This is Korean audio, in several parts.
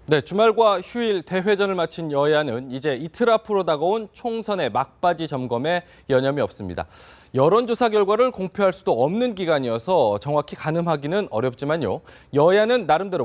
네, 주말과 휴일 대회전을 마친 여야는 이제 이틀 앞으로 다가온 총선의 막바지 점검에 여념이 없습니다. 여론조사 결과를 공표할 수도 없는 기간이어서 정확히 가늠하기는 어렵지만요. 여야는 나름대로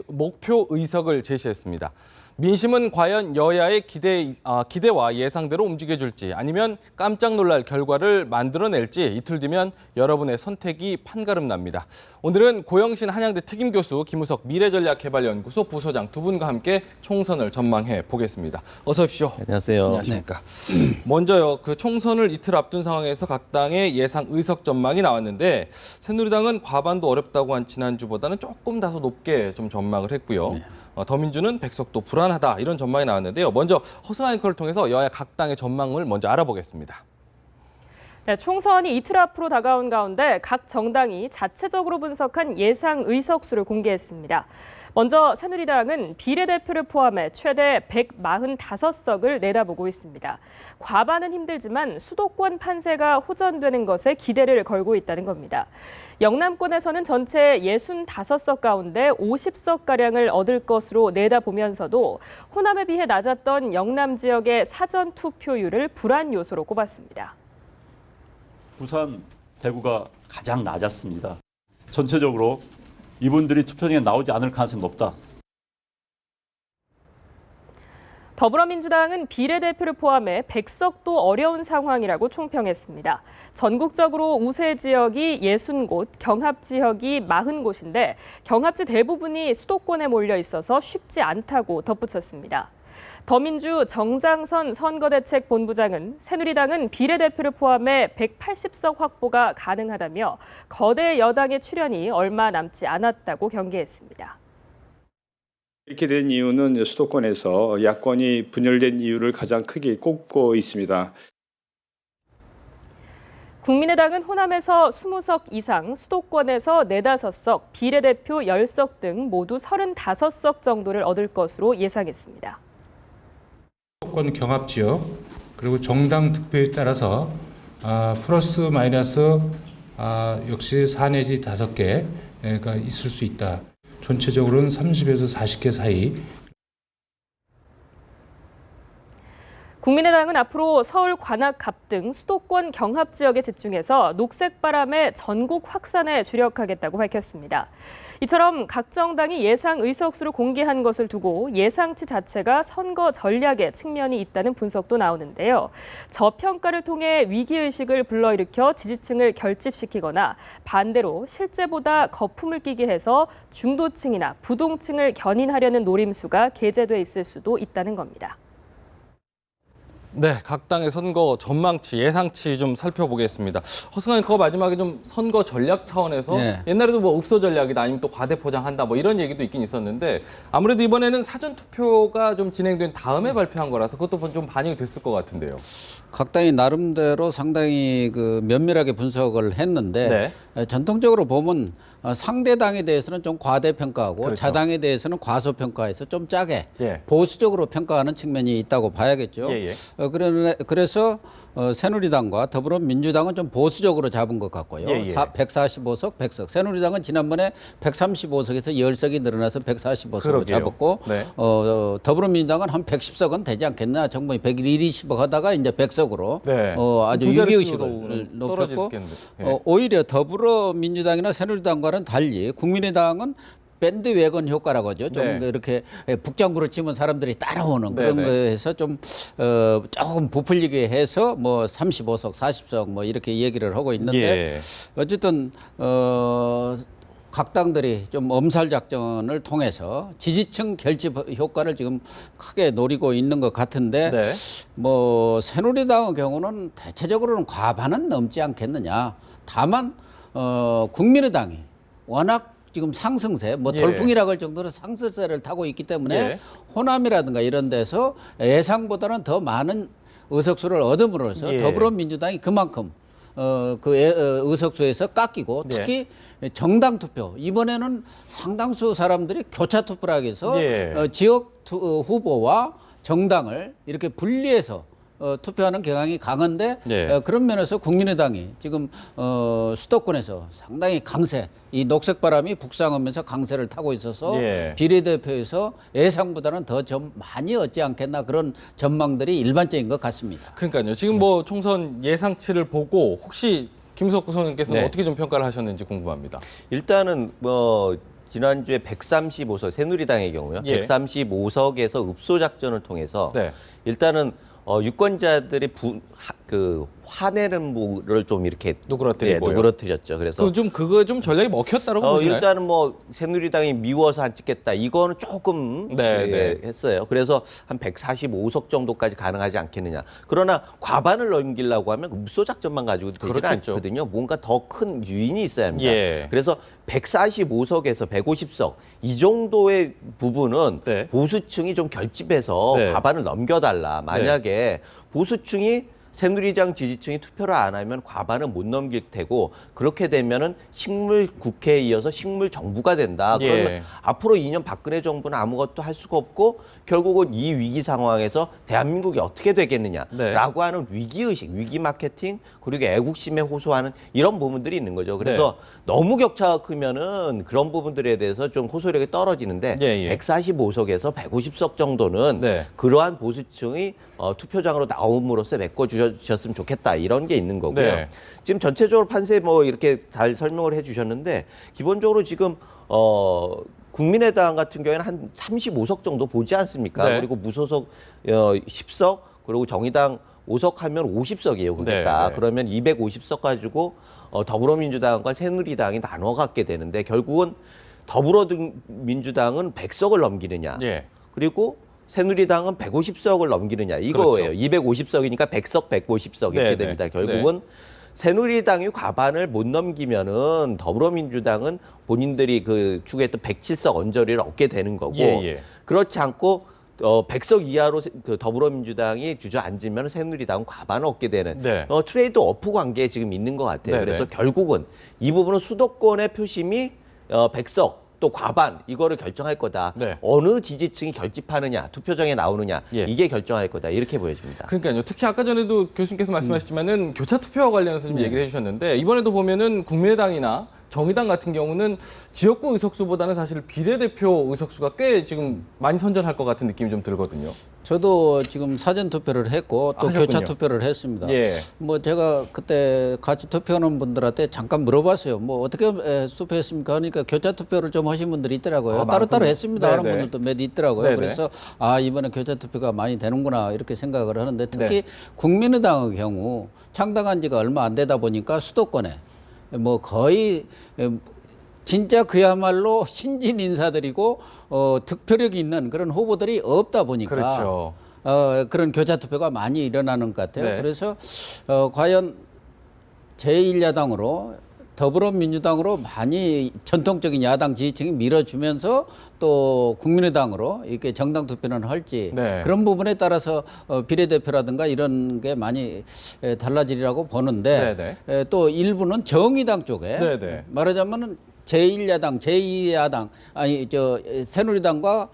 목표 의석을 제시했습니다. 민심은 과연 여야의 기대와 예상대로 움직여줄지 아니면 깜짝 놀랄 결과를 만들어낼지 이틀 뒤면 여러분의 선택이 판가름납니다. 오늘은 고영신 한양대 특임교수, 김우석 미래전략개발연구소 부소장 두 분과 함께 총선을 전망해 보겠습니다. 어서 오십시오. 안녕하세요. 안녕하십니까. 먼저요, 그 총선을 이틀 앞둔 상황에서 각 당의 예상 의석 전망이 나왔는데 새누리당은 과반도 어렵다고 한 지난주보다는 조금 다소 높게 좀 전망을 했고요. 더민주는 백석도 불안하다 이런 전망이 나왔는데요. 먼저 허승아 앵커를 통해서 여야 각 당의 전망을 먼저 알아보겠습니다. 네, 총선이 이틀 앞으로 다가온 가운데 각 정당이 자체적으로 분석한 예상 의석수를 공개했습니다. 먼저 새누리당은 비례대표를 포함해 최대 145석을 내다보고 있습니다. 과반은 힘들지만 수도권 판세가 호전되는 것에 기대를 걸고 있다는 겁니다. 영남권에서는 전체 65석 가운데 50석가량을 얻을 것으로 내다보면서도 호남에 비해 낮았던 영남 지역의 사전투표율을 불안 요소로 꼽았습니다. 부산, 대구가 가장 낮았습니다. 전체적으로 이분들이 투표장에 나오지 않을 가능성이 높다. 더불어민주당은 비례대표를 포함해 100석도 어려운 상황이라고 총평했습니다. 전국적으로 우세 지역이 60곳, 경합 지역이 40곳인데 경합지 대부분이 수도권에 몰려 있어서 쉽지 않다고 덧붙였습니다. 더민주 정장선 선거대책본부장은 새누리당은 비례대표를 포함해 180석 확보가 가능하다며 거대 여당의 출현이 얼마 남지 않았다고 경계했습니다. 이렇게 된 이유는 수도권에서 야권이 분열된 이유를 가장 크게 꼽고 있습니다. 국민의당은 호남에서 20석 이상, 수도권에서 4~5석, 비례대표 10석 등 모두 35석 정도를 얻을 것으로 예상했습니다. 수도권 경합 지역 그리고 정당 득표에 따라서 플러스 마이너스 역시 4 내지 5개가 있을 수 있다. 전체적으로는 30에서 40개 사이. 국민의당은 앞으로 서울 관악갑 등 수도권 경합 지역에 집중해서 녹색 바람의 전국 확산에 주력하겠다고 밝혔습니다. 이처럼 각 정당이 예상 의석수를 공개한 것을 두고 예상치 자체가 선거 전략의 측면이 있다는 분석도 나오는데요. 저평가를 통해 위기의식을 불러일으켜 지지층을 결집시키거나 반대로 실제보다 거품을 끼게 해서 중도층이나 부동층을 견인하려는 노림수가 게재돼 있을 수도 있다는 겁니다. 네, 각 당의 선거 전망치, 예상치 좀 살펴보겠습니다. 허승아 앵커가 마지막에 좀 선거 전략 차원에서 옛날에도 뭐 읍소 전략이다 아니면 또 과대 포장한다 뭐 이런 얘기도 있긴 있었는데 아무래도 이번에는 사전 투표가 좀 진행된 다음에 발표한 거라서 그것도 좀 반영이 됐을 것 같은데요. 각 당이 나름대로 상당히 면밀하게 분석을 했는데 전통적으로 보면 상대 당에 대해서는 좀 과대평가하고 그렇죠. 자당에 대해서는 과소평가해서 좀 짜게 보수적으로 평가하는 측면이 있다고 봐야겠죠. 그래서 새누리당과 더불어민주당은 좀 보수적으로 잡은 것 같고요. 145석, 100석. 새누리당은 지난번에 135석에서 10석이 늘어나서 145석으로 잡았고 더불어민주당은 한 110석은 되지 않겠나. 정부 120석 하다가 이제 100석으로 아주 위기의식을 높였고 오히려 더불어민주당이나 새누리당과는 달리 국민의당은 밴드웨건 효과라고 하죠. 좀 이렇게 북장구를 치면 사람들이 따라오는 그런 거에서 좀 조금 부풀리게 해서 뭐 35석, 40석 뭐 이렇게 얘기를 하고 있는데 어쨌든 각 당들이 좀 엄살 작전을 통해서 지지층 결집 효과를 지금 크게 노리고 있는 것 같은데 뭐 새누리당의 경우는 대체적으로는 과반은 넘지 않겠느냐. 다만 국민의당이 워낙 지금 상승세, 뭐 돌풍이라고 할 정도로 상승세를 타고 있기 때문에 호남이라든가 이런 데서 예상보다는 더 많은 의석수를 얻음으로써 더불어민주당이 그만큼 의석수에서 깎이고 특히 정당 투표 이번에는 상당수 사람들이 교차 투표를 하기 위해서 지역 후보와 정당을 이렇게 분리해서 투표하는 경향이 강한데 예. 그런 면에서 국민의당이 지금 수도권에서 상당히 강세, 이 녹색 바람이 북상하면서 강세를 타고 있어서 예. 비례대표에서 예상보다는 더 좀 많이 얻지 않겠나 그런 전망들이 일반적인 것 같습니다. 그러니까요. 지금 뭐 총선 예상치를 보고 혹시 김석구 소장님께서는 네. 어떻게 좀 평가를 하셨는지 궁금합니다. 일단은 뭐 지난주에 135석 새누리당의 경우요. 예. 135석에서 읍소 작전을 통해서 네. 일단은 유권자들이 화내는 뭐를 좀 이렇게 누그러뜨리고요. 누그러뜨렸죠. 그래서 그거 좀 전략이 먹혔다고 보시나요? 일단은 뭐 새누리당이 미워서 안 찍겠다. 이거는 조금 네. 했어요. 그래서 한 145석 정도까지 가능하지 않겠느냐. 그러나 과반을 넘기려고 하면 읍소 작전만 가지고 되지는 그렇겠죠. 않거든요. 뭔가 더 큰 유인이 있어야 합니다. 예. 그래서 145석에서 150석 이 정도의 부분은 네. 보수층이 좀 결집해서 네. 과반을 넘겨달라. 만약에 보수층이 새누리당 지지층이 투표를 안 하면 과반은 못 넘길 테고 그렇게 되면은 식물 국회에 이어서 식물 정부가 된다. 예. 그러면 앞으로 2년 박근혜 정부는 아무것도 할 수가 없고 결국은 이 위기 상황에서 대한민국이 어떻게 되겠느냐라고 네. 하는 위기의식, 위기 마케팅 그리고 애국심에 호소하는 이런 부분들이 있는 거죠. 그래서 너무 격차가 크면은 그런 부분들에 대해서 좀 호소력이 떨어지는데 예. 145석에서 150석 정도는 네. 그러한 보수층이 투표장으로 나옴으로써 메꿔주셨으면 좋겠다 이런 게 있는 거고요. 네. 지금 전체적으로 판세 뭐 이렇게 잘 설명을 해주셨는데 기본적으로 지금 국민의당 같은 경우에는 한 35석 정도 보지 않습니까? 네. 그리고 무소속 10석 그리고 정의당 5석 하면 50석이에요. 그게 네, 딱. 네. 그러면 250석 가지고 더불어민주당과 새누리당이 나눠 갖게 되는데 결국은 더불어민주당은 100석을 넘기느냐. 예. 그리고 새누리당은 150석을 넘기느냐 이거예요. 그렇죠. 250석이니까 100석, 150석 이렇게 네, 됩니다. 네. 결국은 새누리당이 과반을 못 넘기면은 더불어민주당은 본인들이 추구했던 107석 언저리를 얻게 되는 거고 예. 그렇지 않고 100석 이하로 더불어민주당이 주저앉으면 새누리당은 과반을 얻게 되는 네. 트레이드 오프 관계에 지금 있는 것 같아요. 네네. 그래서 결국은 이 부분은 수도권의 표심이 100석 또 과반 이거를 결정할 거다. 네. 어느 지지층이 결집하느냐, 투표장에 나오느냐 예. 이게 결정할 거다. 이렇게 보여집니다. 그러니까요. 특히 아까 전에도 교수님께서 말씀하셨지만은 교차 투표와 관련해서 좀 얘기를 해주셨는데 이번에도 보면은 국민의당이나 정의당 같은 경우는 지역구 의석수보다는 사실 비례대표 의석수가 꽤 지금 많이 선전할 것 같은 느낌이 좀 들거든요. 저도 지금 사전 투표를 했고 또 하셨군요. 교차 투표를 했습니다. 예. 뭐 제가 그때 같이 투표하는 분들한테 잠깐 물어봤어요. 뭐 어떻게 투표했습니까? 그러니까 교차 투표를 좀 하신 분들이 있더라고요. 아, 따로따로 많군요. 했습니다 하는 네네. 분들도 몇 있더라고요. 네네. 그래서 이번에 교차 투표가 많이 되는구나 이렇게 생각을 하는데 특히 네. 국민의당의 경우 창당한 지가 얼마 안 되다 보니까 수도권에 뭐 거의 진짜 그야말로 신진 인사들이고 득표력이 있는 그런 후보들이 없다 보니까 그렇죠. 그런 교차 투표가 많이 일어나는 것 같아요. 네. 그래서 과연 제1야당으로 더불어민주당으로 많이 전통적인 야당 지지층이 밀어주면서 또 국민의당으로 이렇게 정당 투표는 할지 네. 그런 부분에 따라서 비례대표라든가 이런 게 많이 달라지리라고 보는데 또 일부는 정의당 쪽에 네네. 말하자면은 제1야당, 제2야당, 새누리당과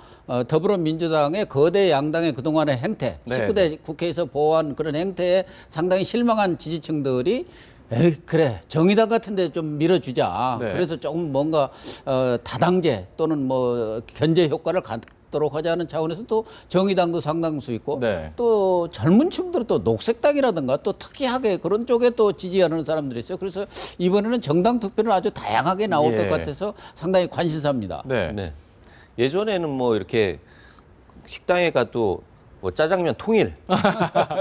더불어민주당의 거대 양당의 그동안의 행태, 네. 19대 국회에서 보호한 그런 행태에 상당히 실망한 지지층들이 그래 정의당 같은데 좀 밀어주자. 네. 그래서 조금 뭔가 다당제 또는 뭐 견제 효과를 갖도록 하자는 차원에서 또 정의당도 상당수 있고 네. 또 젊은 층들은 또 녹색당이라든가 또 특이하게 그런 쪽에 또 지지하는 사람들이 있어요. 그래서 이번에는 정당 투표는 아주 다양하게 나올 것 같아서 상당히 관심사입니다. 네. 네. 예전에는 뭐 이렇게 식당에 가도 뭐 짜장면 통일,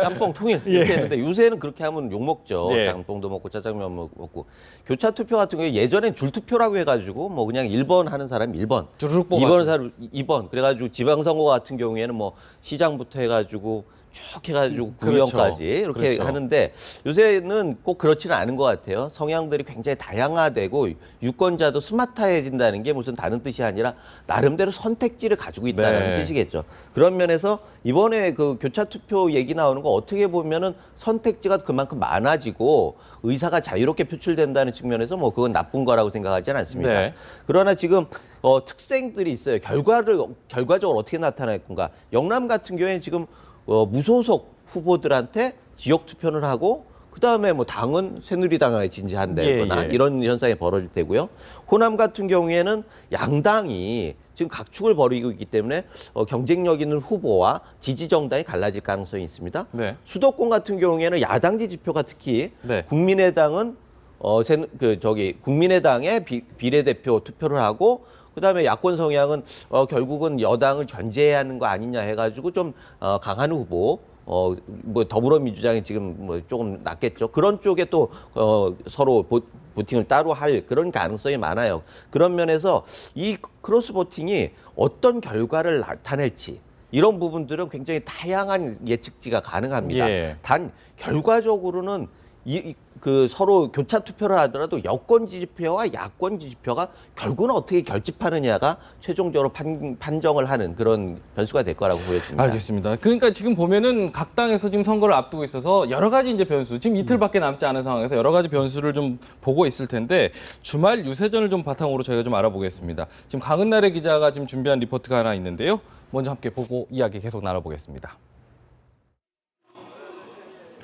짬뽕 통일 이렇게 했는데 요새는 그렇게 하면 욕 먹죠. 예. 짬뽕도 먹고 짜장면 먹고 교차 투표 같은 경우에 예전엔 줄 투표라고 해가지고 뭐 그냥 1번 하는 사람 1번, 주르륵 2번 사람 2번 그래가지고 지방선거 같은 경우에는 뭐 시장부터 해가지고 쭉 해가지고 구의원까지 이렇게 그렇죠. 하는데 요새는 꼭 그렇지는 않은 것 같아요. 성향들이 굉장히 다양화되고 유권자도 스마트해진다는 게 무슨 다른 뜻이 아니라 나름대로 선택지를 가지고 있다는 네. 뜻이겠죠. 그런 면에서 이번에 그 교차 투표 얘기 나오는 거 어떻게 보면은 선택지가 그만큼 많아지고 의사가 자유롭게 표출된다는 측면에서 뭐 그건 나쁜 거라고 생각하지는 않습니다. 네. 그러나 지금 특성들이 있어요. 결과적으로 어떻게 나타날 건가? 영남 같은 경우에는 지금 무소속 후보들한테 지역 투표를 하고 그다음에 뭐 당은 새누리당에 진지한다거나 이런 현상이 벌어질 테고요. 호남 같은 경우에는 양당이 지금 각축을 벌이고 있기 때문에 경쟁력 있는 후보와 지지 정당이 갈라질 가능성이 있습니다. 네. 수도권 같은 경우에는 야당 지지표가 특히 네. 국민의당은 국민의당의 비례대표 투표를 하고 그다음에 야권 성향은 결국은 여당을 견제해야 하는 거 아니냐 해가지고 좀 강한 후보 뭐 더불어민주당이 지금 뭐 조금 낮겠죠. 그런 쪽에 또 서로 보팅을 따로 할 그런 가능성이 많아요. 그런 면에서 이 크로스 보팅이 어떤 결과를 나타낼지 이런 부분들은 굉장히 다양한 예측지가 가능합니다. 예. 단 결과적으로는 그 서로 교차 투표를 하더라도 여권 지지표와 야권 지지표가 결국은 어떻게 결집하느냐가 최종적으로 판정을 하는 그런 변수가 될 거라고 보여집니다. 알겠습니다. 그러니까 지금 보면은 각 당에서 지금 선거를 앞두고 있어서 여러 가지 이제 변수, 지금 이틀밖에 남지 않은 상황에서 여러 가지 변수를 좀 보고 있을 텐데 주말 유세전을 좀 바탕으로 저희가 좀 알아보겠습니다. 지금 강은나래 기자가 지금 준비한 리포트가 하나 있는데요. 먼저 함께 보고 이야기 계속 나눠보겠습니다.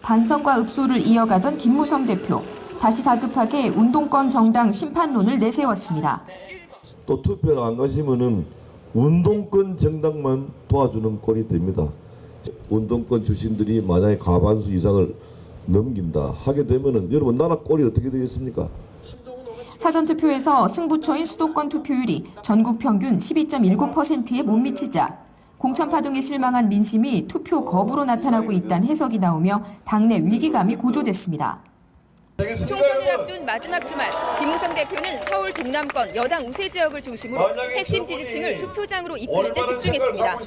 단성과 읍소를 이어가던 김무성 대표. 다시 다급하게 운동권 정당 심판론을 내세웠습니다. 또 투표를 안 가시면은 운동권 정당만 도와주는 꼴이 됩니다. 운동권 출신들이 만약에 과반수 이상을 넘긴다 하게 되면은 여러분 나라 꼴이 어떻게 되겠습니까? 사전투표에서 승부처인 수도권 투표율이 전국 평균 12.19%에 못 미치자 공천파동에 실망한 민심이 투표 거부로 나타나고 있다는 해석이 나오며 당내 위기감이 고조됐습니다. 총선을 앞둔 마지막 주말, 김무성 대표는 서울 동남권 여당 우세 지역을 중심으로 핵심 지지층을 투표장으로 이끄는 데 집중했습니다.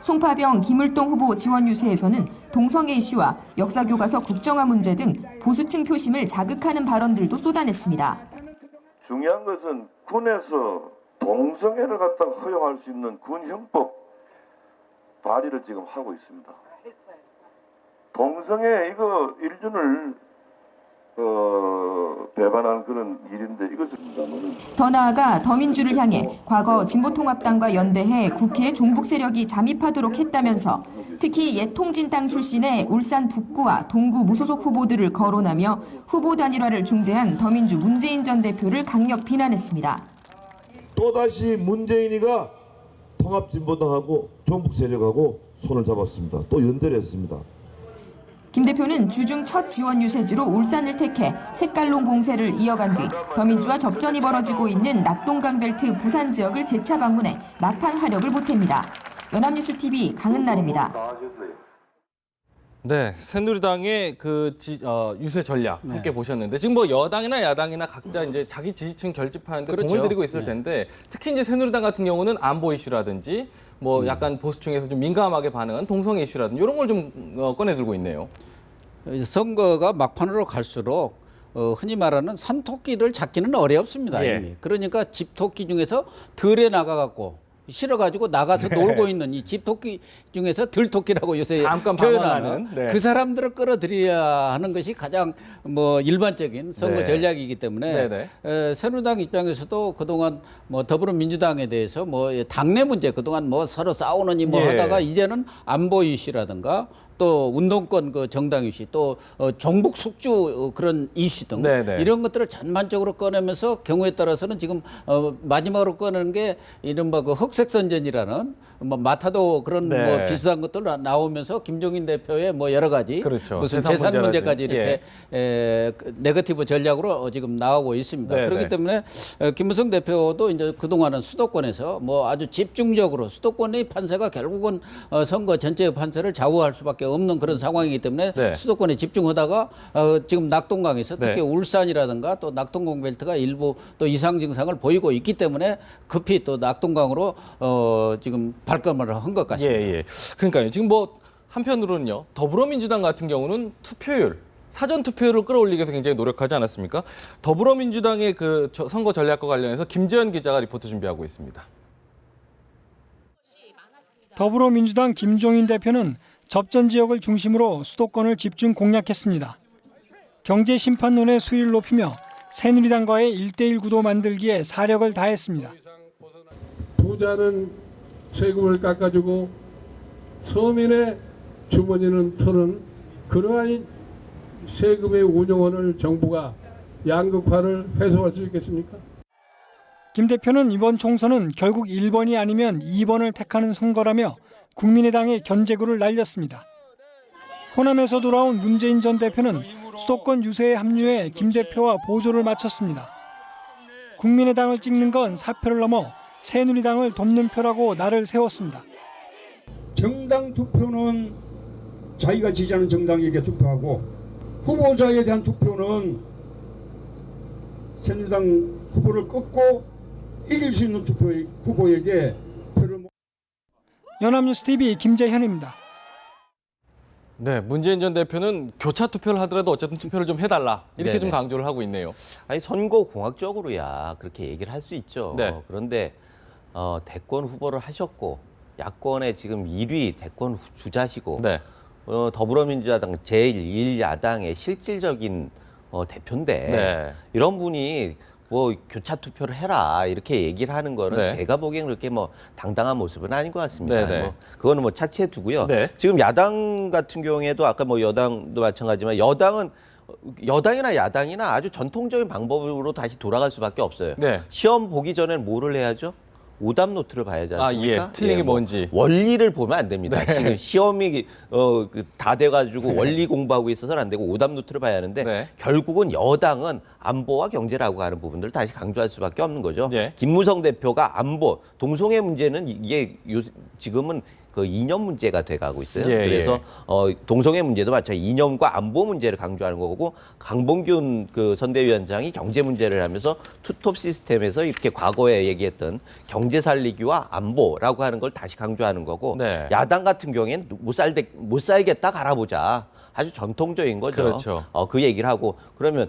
송파병 김을동 후보 지원 유세에서는 동성애 이슈와 역사교과서 국정화 문제 등 보수층 표심을 자극하는 발언들도 쏟아냈습니다. 중요한 것은 군에서 동성애를 갖다가 허용할 수 있는 군형법 발의를 지금 하고 있습니다. 동성애 이거 인륜을 배반한 그런 일인데 이것은 더 나아가 더민주를 향해 과거 진보통합당과 연대해 국회에 종북 세력이 잠입하도록 했다면서 특히 옛 통진당 출신의 울산 북구와 동구 무소속 후보들을 거론하며 후보 단일화를 중재한 더민주 문재인 전 대표를 강력 비난했습니다. 또다시 문재인이가 통합진보당하고 종북 세력하고 손을 잡았습니다. 또 연대를 했습니다. 김 대표는 주중 첫 지원 유세지로 울산을 택해 색깔론 공세를 이어간 뒤 더민주와 접전이 벌어지고 있는 낙동강 벨트 부산 지역을 재차 방문해 막판 화력을 보탭니다. 연합뉴스TV 강은나래입니다. 네, 새누리당의 그 유세 전략 함께 보셨는데 지금 뭐 여당이나 야당이나 각자 이제 자기 지지층 결집하는데 그렇죠. 공을 들이고 있을 텐데 특히 이제 새누리당 같은 경우는 안보 이슈라든지 뭐 약간 보수층에서 좀 민감하게 반응한 동성애 이슈라든지 이런 걸 좀 꺼내 들고 있네요. 선거가 막판으로 갈수록 흔히 말하는 산토끼를 잡기는 어렵습니다. 이미. 그러니까 집토끼 중에서 덜에 나가갖고 실어가지고 나가서 놀고 있는 이 집토끼 중에서 들토끼라고 요새 잠깐 표현하는 네. 그 사람들을 끌어들여야 하는 것이 가장 뭐 일반적인 선거 전략이기 때문에 새누리당 입장에서도 그동안 뭐 더불어민주당에 대해서 뭐 당내 문제 그동안 뭐 서로 싸우느니 뭐 하다가 이제는 안보 이슈라든가 또 운동권 그 정당 이슈 또 종북 숙주 그런 이슈 등 이런 것들을 전반적으로 꺼내면서 경우에 따라서는 지금 마지막으로 꺼내는 게 이른바 그 흑색선전이라는 뭐 마타도 그런 뭐 비슷한 것들 나오면서 김종인 대표의 뭐 여러 가지 무슨 재산 문제까지 이렇게 네거티브 전략으로 지금 나오고 있습니다. 그렇기 때문에 김무성 대표도 이제 그동안은 수도권에서 뭐 아주 집중적으로 수도권의 판세가 결국은 선거 전체의 판세를 좌우할 수밖에 없는 그런 상황이기 때문에 수도권에 집중하다가 지금 낙동강에서 특히 울산이라든가 또 낙동강 벨트가 일부 또 이상 증상을 보이고 있기 때문에 급히 또 낙동강으로 지금 발걸음을 한 것 같습니다. 그러니까요. 지금 뭐 한편으로는요. 더불어민주당 같은 경우는 투표율 사전 투표율을 끌어올리기 위해서 굉장히 노력하지 않았습니까? 더불어민주당의 그 선거 전략과 관련해서 김재현 기자가 리포트 준비하고 있습니다. 더불어민주당 김종인 대표는 접전 지역을 중심으로 수도권을 집중 공략했습니다. 경제 심판론의 수위를 높이며 새누리당과의 1대1 구도 만들기에 사력을 다했습니다. 부자는 세금을 깎아주고 서민의 주머니는 터는 그러한 세금의 운영원을 정부가 양극화를 해소할 수 있겠습니까? 김 대표는 이번 총선은 결국 1번이 아니면 2번을 택하는 선거라며 국민의당의 견제구를 날렸습니다. 호남에서 돌아온 문재인 전 대표는 수도권 유세에 합류해 김 대표와 보조를 마쳤습니다. 국민의당을 찍는 건 사표를 넘어 새누리당을 돕는 표라고 날을 세웠습니다. 정당 투표는 자기가 지지하는 정당에게 투표하고 후보자에 대한 투표는 새누리당 후보를 꺾고 이길 수 있는 후보에게 표를. 연합뉴스 TV 김재현입니다. 네, 문재인 전 대표는 교차 투표를 하더라도 어쨌든 투표를 좀 해달라 이렇게 좀 강조를 하고 있네요. 아니 선거공학적으로야 그렇게 얘기를 할 수 있죠. 네. 그런데 대권 후보를 하셨고 야권의 지금 1위 대권 주자시고 네. 더불어민주당 제1야당의 실질적인 대표인데 네. 이런 분이 뭐 교차 투표를 해라 이렇게 얘기를 하는 거는 네. 제가 보기엔 그렇게 뭐 당당한 모습은 아닌 것 같습니다. 네, 네. 뭐 그거는 뭐 차치해 두고요. 네. 지금 야당 같은 경우에도 아까 뭐 여당도 마찬가지지만 여당이나 야당이나 아주 전통적인 방법으로 다시 돌아갈 수밖에 없어요. 네. 시험 보기 전엔 뭐를 해야죠? 오답 노트를 봐야지 않습니까? 예. 틀린 게 뭐 뭔지. 원리를 보면 안 됩니다. 네. 지금 시험이 다 돼가지고 원리 공부하고 있어서는 안 되고 오답 노트를 봐야 하는데 네. 결국은 여당은 안보와 경제라고 하는 부분들을 다시 강조할 수밖에 없는 거죠. 네. 김무성 대표가 안보, 동성애 문제는 이게 지금은 그 이념 문제가 돼가고 있어요. 예, 그래서 동성애 문제도 마찬가지 이념과 안보 문제를 강조하는 거고 강봉균 그 선대위원장이 경제 문제를 하면서 투톱 시스템에서 이렇게 과거에 얘기했던 경제 살리기와 안보라고 하는 걸 다시 강조하는 거고 네. 야당 같은 경우에는 못 살겠다 갈아보자. 아주 전통적인 거죠. 그렇죠. 그 얘기를 하고 그러면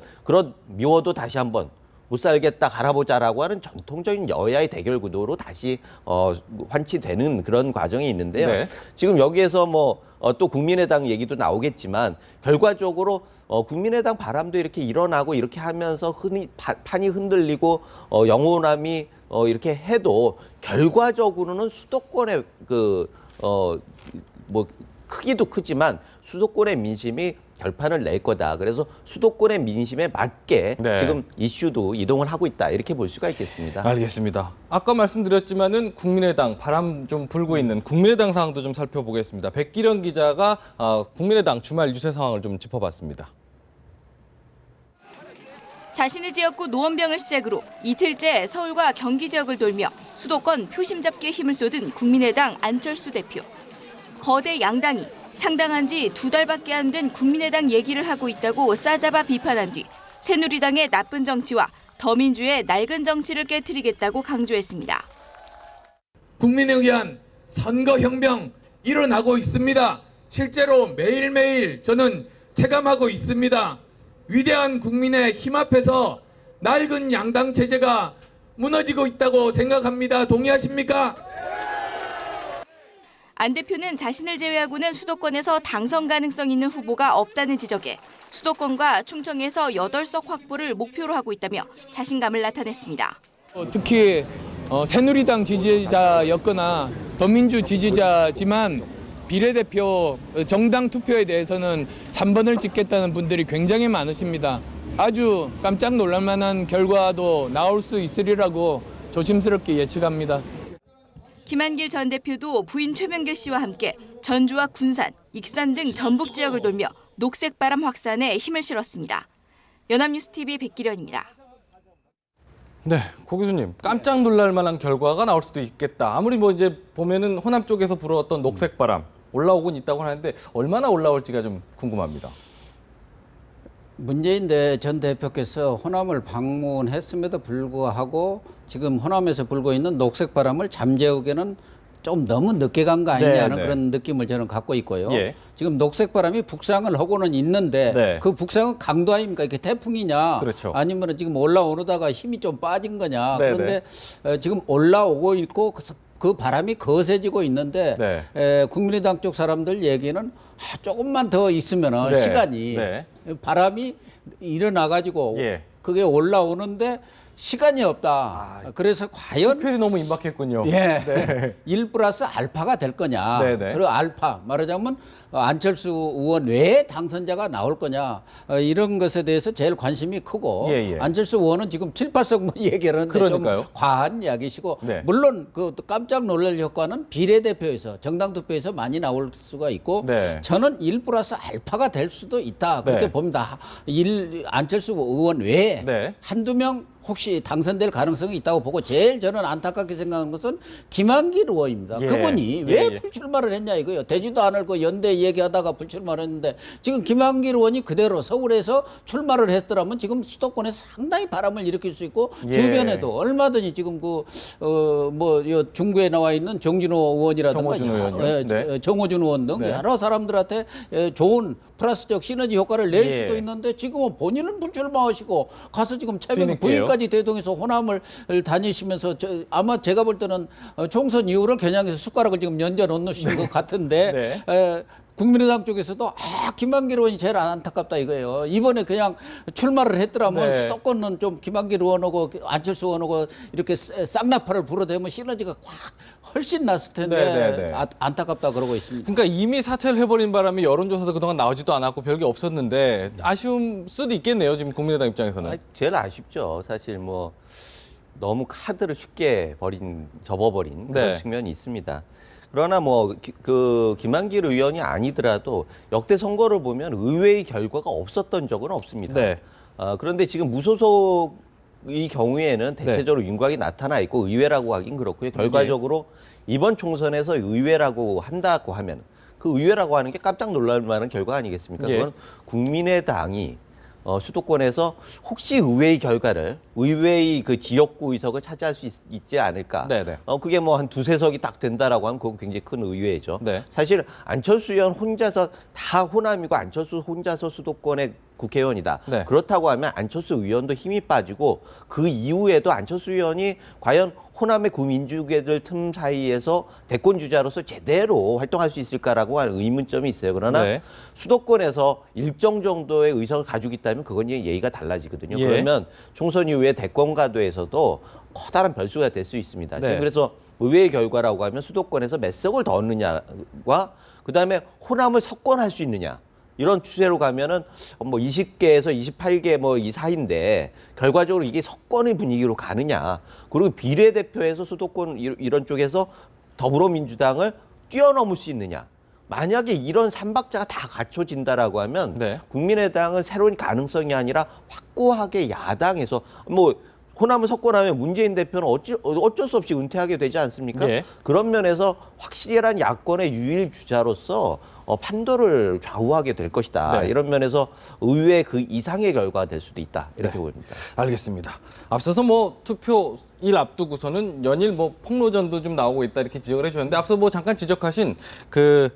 미워도 다시 한번 못 살겠다 갈아보자라고 하는 전통적인 여야의 대결 구도로 다시 환치되는 그런 과정이 있는데요. 네. 지금 여기에서 또 국민의당 얘기도 나오겠지만 결과적으로 국민의당 바람도 이렇게 일어나고 이렇게 하면서 판이 흔들리고 영호남이 이렇게 해도 결과적으로는 수도권의 크기도 크지만 수도권의 민심이 결판을 낼 거다. 그래서 수도권의 민심에 맞게 네. 지금 이슈도 이동을 하고 있다. 이렇게 볼 수가 있겠습니다. 알겠습니다. 아까 말씀드렸지만은 국민의당 바람 좀 불고 있는 국민의당 상황도 좀 살펴보겠습니다. 백기련 기자가 국민의당 주말 유세 상황을 좀 짚어봤습니다. 자신의 지역구 노원병을 시작으로 이틀째 서울과 경기 지역을 돌며 수도권 표심 잡기에 힘을 쏟은 국민의당 안철수 대표. 거대 양당이 창당한 지 2달밖에 안 된 국민의당 얘기를 하고 있다고 싸잡아 비판한 뒤 새누리당의 나쁜 정치와 더민주의 낡은 정치를 깨트리겠다고 강조했습니다. 국민에 의한 선거혁명 일어나고 있습니다. 실제로 매일매일 저는 체감하고 있습니다. 위대한 국민의 힘 앞에서 낡은 양당 체제가 무너지고 있다고 생각합니다. 동의하십니까? 안 대표는 자신을 제외하고는 수도권에서 당선 가능성 있는 후보가 없다는 지적에 수도권과 충청에서 8석 확보를 목표로 하고 있다며 자신감을 나타냈습니다. 특히 새누리당 지지자였거나 더민주 지지자지만 비례대표 정당 투표에 대해서는 3번을 찍겠다는 분들이 굉장히 많으십니다. 아주 깜짝 놀랄 만한 결과도 나올 수 있으리라고 조심스럽게 예측합니다. 김한길 전 대표도 부인 최명길 씨와 함께 전주와 군산, 익산 등 전북 지역을 돌며 녹색 바람 확산에 힘을 실었습니다. 연합뉴스 TV 백기련입니다. 네, 고 교수님 깜짝 놀랄 만한 결과가 나올 수도 있겠다. 아무리 이제 보면은 호남 쪽에서 불어왔던 녹색 바람 올라오곤 있다고 하는데 얼마나 올라올지가 좀 궁금합니다. 문재인 전 대표께서 호남을 방문했음에도 불구하고 지금 호남에서 불고 있는 녹색 바람을 잠재우기에는 좀 너무 늦게 간 거 아니냐는 그런 느낌을 저는 갖고 있고요. 예. 지금 녹색 바람이 북상을 하고는 있는데 그 북상은 강도 아닙니까? 이게 태풍이냐? 그렇죠. 아니면 지금 올라오다가 힘이 좀 빠진 거냐? 그런데 지금 올라오고 있고 그 바람이 거세지고 있는데 국민의당 쪽 사람들 얘기는 조금만 더 있으면은 시간이 바람이 일어나 가지고 그게 올라오는데 시간이 없다. 그래서 과연 투표율이 너무 임박했군요. 예. 네. 1 플러스 알파가 될 거냐. 네네. 그리고 알파 말하자면 안철수 의원 외에 당선자가 나올 거냐. 이런 것에 대해서 제일 관심이 크고 예. 안철수 의원은 지금 7, 8석 얘기하는데 좀 과한 이야기시고 네. 물론 그 깜짝 놀랄 효과는 비례대표에서 정당 투표에서 많이 나올 수가 있고 네. 저는 1 플러스 알파가 될 수도 있다. 그렇게 네. 봅니다. 안철수 의원 외에 네. 한두 명 혹시 당선될 가능성이 있다고 보고 제일 저는 안타깝게 생각하는 것은 김한길 의원입니다. 예. 그분이 왜 불출마를 했냐 이거예요. 되지도 않을 거 연대 얘기하다가 불출마를 했는데 지금 김한길 의원이 그대로 서울에서 출마를 했더라면 지금 수도권에 상당히 바람을 일으킬 수 있고 주변에도 얼마든지 지금 요 중구에 나와 있는 정진호 의원이라든가 정호준 의원 등 여러 사람들한테 좋은 플러스적 시너지 효과를 낼 수도 있는데 지금은 본인은 불출마하시고 가서 지금 최근 부인까지 대동해서 호남을 다니시면서 아마 제가 볼 때는 총선 이후를 겨냥해서 숟가락을 지금 연져 놓으신 것 같은데 국민의당 쪽에서도 김한길 의원이 제일 안타깝다 이거예요. 이번에 그냥 출마를 했더라면 수도권은 좀 김한길 의원하고 안철수 의원하고 이렇게 쌍나파를 불어대면 시너지가 훨씬 났을 텐데 안타깝다 그러고 있습니다. 그러니까 이미 사퇴를 해버린 바람에 여론조사도 그동안 나오지도 않았고 별게 없었는데 아쉬울 수도 있겠네요. 지금 국민의당 입장에서는. 제일 아쉽죠. 사실 뭐 너무 카드를 쉽게 접어버린 그런 측면이 있습니다. 그러나 뭐 그 김한길 의원이 아니더라도 역대 선거를 보면 의외의 결과가 없었던 적은 없습니다. 그런데 지금 무소속의 경우에는 대체적으로 윤곽이 나타나 있고 의외라고 하긴 그렇고요. 결과적으로 이번 총선에서 의외라고 한다고 하면 그 의외라고 하는 게 깜짝 놀랄 만한 결과 아니겠습니까? 그건 국민의당이 수도권에서 혹시 의회의 결과를 의회의 그 지역구 의석을 차지할 수 있지 않을까. 그게 뭐 한 2~3석이 딱 된다라고 하면 그건 굉장히 큰 의외죠. 사실 안철수 의원 혼자서 다 호남이고 안철수 혼자서 수도권의 국회의원이다. 그렇다고 하면 안철수 의원도 힘이 빠지고 그 이후에도 안철수 의원이 과연 호남의 구민주계들 틈 사이에서 대권 주자로서 제대로 활동할 수 있을까라고 하는 의문점이 있어요. 그러나 수도권에서 일정 정도의 의석을 가지고 있다면 그건 예의가 달라지거든요. 그러면 총선 이후에 대권가도에서도 커다란 변수가 될 수 있습니다. 지금 그래서 의회의 결과라고 하면 수도권에서 몇 석을 더 얻느냐와 그다음에 호남을 석권할 수 있느냐. 이런 추세로 가면은 뭐 20개에서 28개 뭐 이 사이인데 결과적으로 이게 석권의 분위기로 가느냐. 그리고 비례대표에서 수도권 이런 쪽에서 더불어민주당을 뛰어넘을 수 있느냐. 만약에 이런 삼박자가 다 갖춰진다라고 하면 국민의당은 새로운 가능성이 아니라 확고하게 야당에서 뭐 호남을 석권하면 문재인 대표는 어쩔 수 없이 은퇴하게 되지 않습니까? 그런 면에서 확실한 야권의 유일 주자로서 판도를 좌우하게 될 것이다. 이런 면에서 의외 그 이상의 결과가 될 수도 있다. 이렇게 보입니다. 알겠습니다. 앞서서 뭐 투표일 앞두고서는 연일 뭐 폭로전도 좀 나오고 있다 이렇게 지적을 해주셨는데 앞서 뭐 잠깐 지적하신 그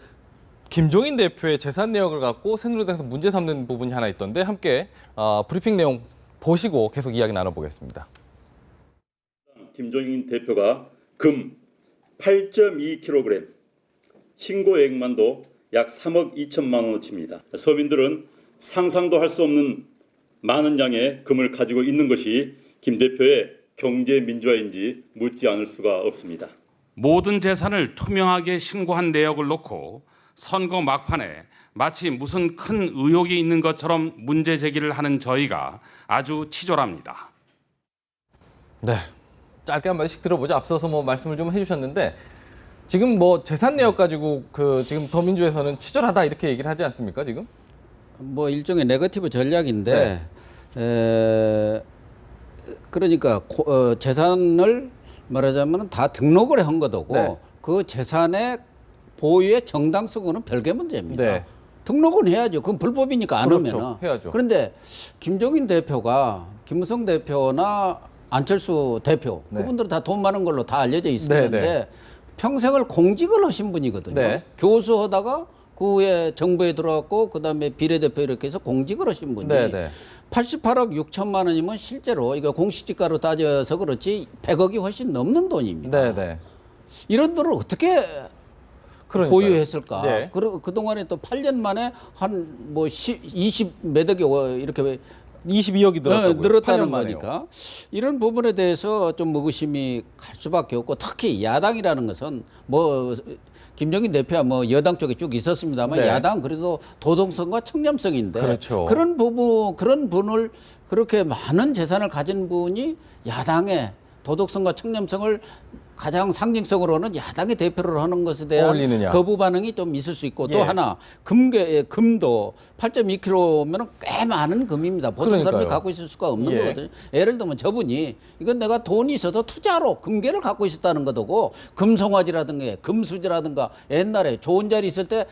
김종인 대표의 재산 내역을 갖고 새누리당에서 문제 삼는 부분이 하나 있던데 함께 브리핑 내용 보시고 계속 이야기 나눠보겠습니다. 김종인 대표가 금 8.2kg, 신고액만도 약 3억 2천만 원어치입니다. 서민들은 상상도 할 수 없는 많은 양의 금을 가지고 있는 것이 김 대표의 경제 민주화인지 묻지 않을 수가 없습니다. 모든 재산을 투명하게 신고한 내역을 놓고 선거 막판에 마치 무슨 큰 의혹이 있는 것처럼 문제 제기를 하는 저희가 아주 치졸합니다. 네, 짧게 한 마디씩 들어보죠. 앞서서 뭐 말씀을 좀 해주셨는데 지금 뭐 재산 내역 가지고 지금 더민주에서는 치졸하다 이렇게 얘기를 하지 않습니까 지금? 뭐 일종의 네거티브 전략인데 그러니까 재산을 말하자면 다 등록을 한 것이고 그 재산의 보유의 정당성은 별개 문제입니다. 등록은 해야죠. 그건 불법이니까 안 하면. 해야죠. 그런데 김종인 대표가 김무성 대표나 안철수 대표 그분들은 다 돈 많은 걸로 다 알려져 있었는데 평생을 공직을 하신 분이거든요. 교수하다가 그 후에 정부에 들어갔고 그다음에 비례대표 이렇게 해서 공직을 하신 분이 88억 6천만 원이면 실제로 이거 공시지가로 따져서 그렇지 100억이 훨씬 넘는 돈입니다. 이런 돈을 어떻게 보유했을까? 그동안에 또 8년 만에 한 뭐 20 몇 억이 이렇게 22억이 늘었다고요. 늘었다는 8년 만에요. 거니까 이런 부분에 대해서 좀 의구심이 갈 수밖에 없고 특히 야당이라는 것은 뭐 김종인 대표야 뭐 여당 쪽에 쭉 있었습니다만 네. 야당 그래도 도덕성과 청렴성인데 그렇죠. 그런 분을 그렇게 많은 재산을 가진 분이 야당의 도덕성과 청렴성을 가장 상징성으로는 야당의 대표를 하는 것에 대한 어울리느냐. 거부 반응이 좀 있을 수 있고 또 예. 하나 금도 8.2kg면 꽤 많은 금입니다. 보통 그러니까요. 사람이 갖고 있을 수가 없는 예. 거거든요. 예를 들면 저분이 이건 내가 돈이 있어도 투자로 금괴를 갖고 있었다는 거고 금송아지라든가 금수지라든가 옛날에 좋은 자리 있을 때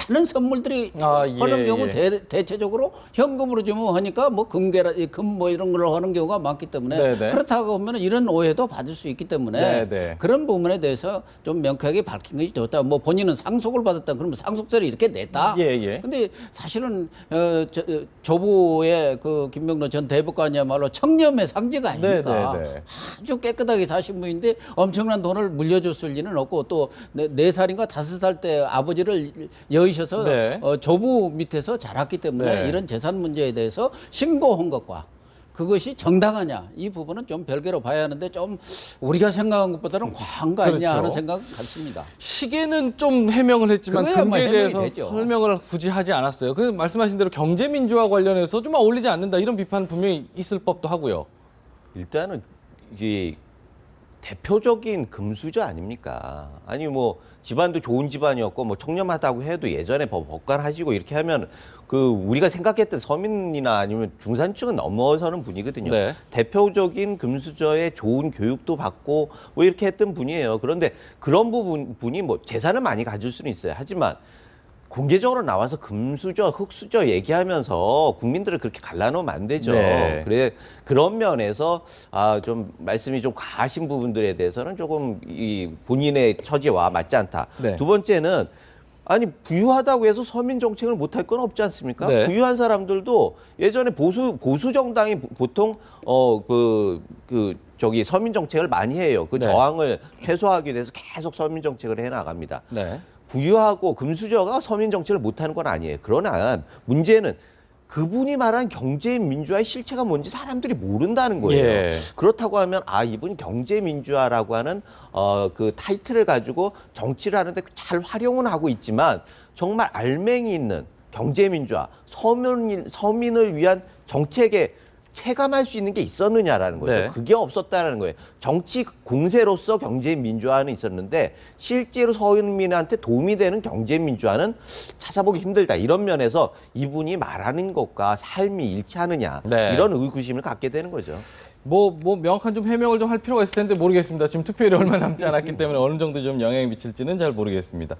많은 선물들이 하는 경우 대체적으로 현금으로 주면 하니까 뭐 금괴라 금 뭐 이런 걸 하는 경우가 많기 때문에 네네. 그렇다고 하면 이런 오해도 받을 수 있기 때문에 네네. 그런 부분에 대해서 좀 명쾌하게 밝힌 것이 좋다. 뭐 본인은 상속을 받았다. 그러면 상속세를 이렇게 냈다. 예. 근데 사실은 조부의 그 김명로 전 대법관이야말로 청렴의 상징 아닙니까? 네네네. 아주 깨끗하게 사신 분인데 엄청난 돈을 물려줬을 리는 없고 또 4살인가 5살 때 아버지를 여의셔서 네. 조부 밑에서 자랐기 때문에 네. 이런 재산 문제에 대해서 신고한 것과 그것이 정당하냐 이 부분은 좀 별개로 봐야 하는데 좀 우리가 생각한 것보다는 과한 거 아니냐 그렇죠. 하는 생각은 갖습니다. 시계는 좀 해명을 했지만 그거야 뭐 금괴에 해명이 대해서 되죠. 설명을 굳이 하지 않았어요. 그 말씀하신 대로 경제민주화 관련해서 좀 어울리지 않는다 이런 비판 분명히 있을 법도 하고요. 일단은 이게 대표적인 금수저 아닙니까? 아니 뭐 집안도 좋은 집안이었고 뭐 청렴하다고 해도 예전에 법관 하시고 이렇게 하면 그 우리가 생각했던 서민이나 아니면 중산층은 넘어서는 분이거든요. 네. 대표적인 금수저의 좋은 교육도 받고 뭐 이렇게 했던 분이에요. 그런데 그런 분이 뭐 재산을 많이 가질 수는 있어요. 하지만 공개적으로 나와서 금수저, 흑수저 얘기하면서 국민들을 그렇게 갈라놓으면 안 되죠. 네. 그래 그런 면에서 좀 말씀이 좀 과하신 부분들에 대해서는 조금 이 본인의 처지와 맞지 않다. 네. 두 번째는 아니 부유하다고 해서 서민 정책을 못할 건 없지 않습니까? 네. 부유한 사람들도 예전에 보수 정당이 보통 저기 서민 정책을 많이 해요. 그 네. 저항을 최소화하기 위해서 계속 서민 정책을 해 나갑니다. 네. 부유하고 금수저가 서민 정책을 못하는 건 아니에요. 그러나 문제는 그분이 말한 경제민주화의 실체가 뭔지 사람들이 모른다는 거예요. 예. 그렇다고 하면 이분이 경제민주화라고 하는 그 타이틀을 가지고 정치를 하는데 잘 활용은 하고 있지만 정말 알맹이 있는 경제민주화, 서민을 위한 정책에 체감할 수 있는 게 있었느냐라는 거죠. 네. 그게 없었다는 거예요. 정치 공세로서 경제 민주화는 있었는데 실제로 서민한테 도움이 되는 경제 민주화는 찾아보기 힘들다. 이런 면에서 이분이 말하는 것과 삶이 일치하느냐 네. 이런 의구심을 갖게 되는 거죠. 뭐 명확한 좀 해명을 좀 할 필요가 있을 텐데 모르겠습니다. 지금 투표일이 얼마 남지 않았기 때문에 어느 정도 좀 영향이 미칠지는 잘 모르겠습니다.